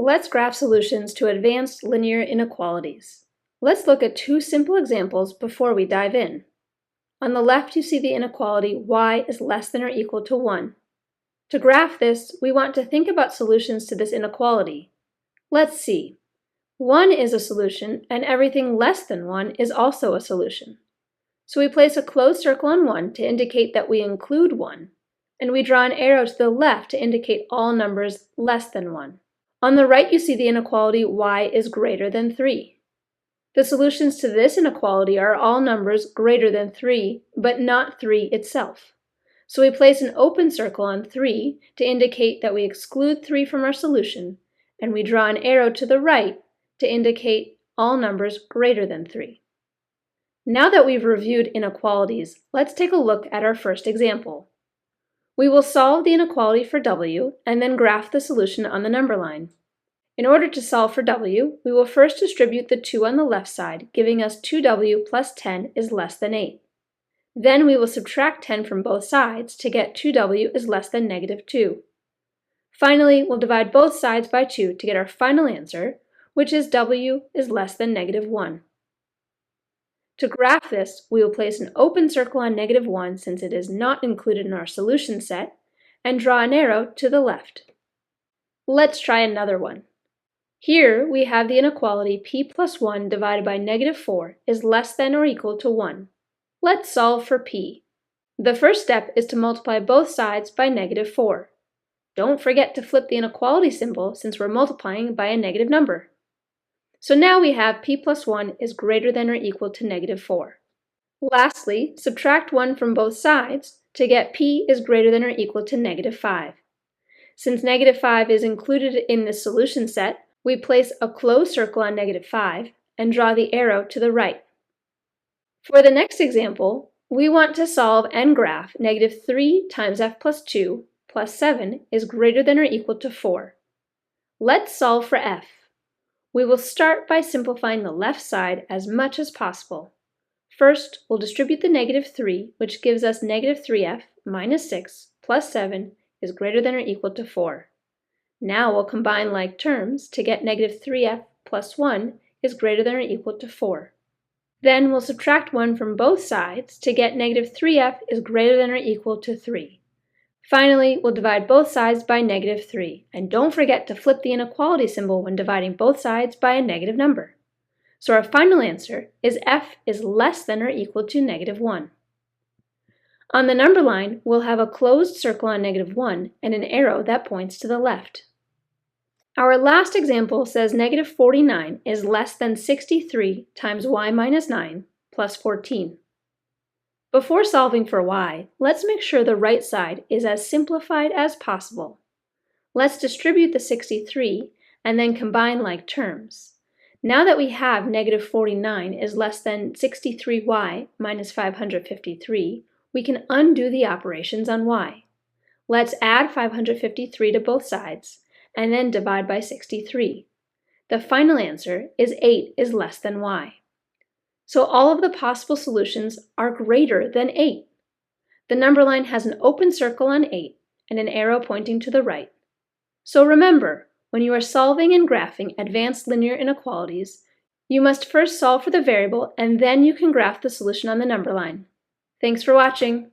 Let's graph solutions to advanced linear inequalities. Let's look at two simple examples before we dive in. On the left, you see the inequality y is less than or equal to 1. To graph this, we want to think about solutions to this inequality. Let's see. 1 is a solution, and everything less than 1 is also a solution. So we place a closed circle on 1 to indicate that we include 1, and we draw an arrow to the left to indicate all numbers less than 1. On the right, you see the inequality y is greater than 3. The solutions to this inequality are all numbers greater than 3, but not 3 itself. So we place an open circle on 3 to indicate that we exclude 3 from our solution, and we draw an arrow to the right to indicate all numbers greater than 3. Now that we've reviewed inequalities, let's take a look at our first example. We will solve the inequality for w and then graph the solution on the number line. In order to solve for w, we will first distribute the 2 on the left side, giving us 2w plus 10 is less than 8. Then we will subtract 10 from both sides to get 2w is less than negative 2. Finally, we'll divide both sides by 2 to get our final answer, which is w is less than negative 1. To graph this, we will place an open circle on negative 1 since it is not included in our solution set, and draw an arrow to the left. Let's try another one. Here we have the inequality p plus 1 divided by negative 4 is less than or equal to 1. Let's solve for p. The first step is to multiply both sides by negative 4. Don't forget to flip the inequality symbol since we're multiplying by a negative number. So now we have p plus 1 is greater than or equal to negative 4. Lastly, subtract 1 from both sides to get p is greater than or equal to negative 5. Since negative 5 is included in this solution set, we place a closed circle on negative 5 and draw the arrow to the right. For the next example, we want to solve and graph negative 3 times f plus 2 plus 7 is greater than or equal to 4. Let's solve for f. We will start by simplifying the left side as much as possible. First, we'll distribute the negative 3, which gives us negative 3f minus 6 plus 7 is greater than or equal to 4. Now we'll combine like terms to get negative 3f plus 1 is greater than or equal to 4. Then we'll subtract 1 from both sides to get negative 3f is greater than or equal to 3. Finally, we'll divide both sides by negative 3, and don't forget to flip the inequality symbol when dividing both sides by a negative number. So our final answer is f is less than or equal to negative 1. On the number line, we'll have a closed circle on negative 1 and an arrow that points to the left. Our last example says negative 49 is less than 63 times y minus 9 plus 14. Before solving for y, let's make sure the right side is as simplified as possible. Let's distribute the 63 and then combine like terms. Now that we have negative 49 is less than 63y minus 553, we can undo the operations on y. Let's add 553 to both sides and then divide by 63. The final answer is 8 is less than y. So all of the possible solutions are greater than 8. The number line has an open circle on 8 and an arrow pointing to the right. So remember, when you are solving and graphing advanced linear inequalities, you must first solve for the variable and then you can graph the solution on the number line. Thanks for watching.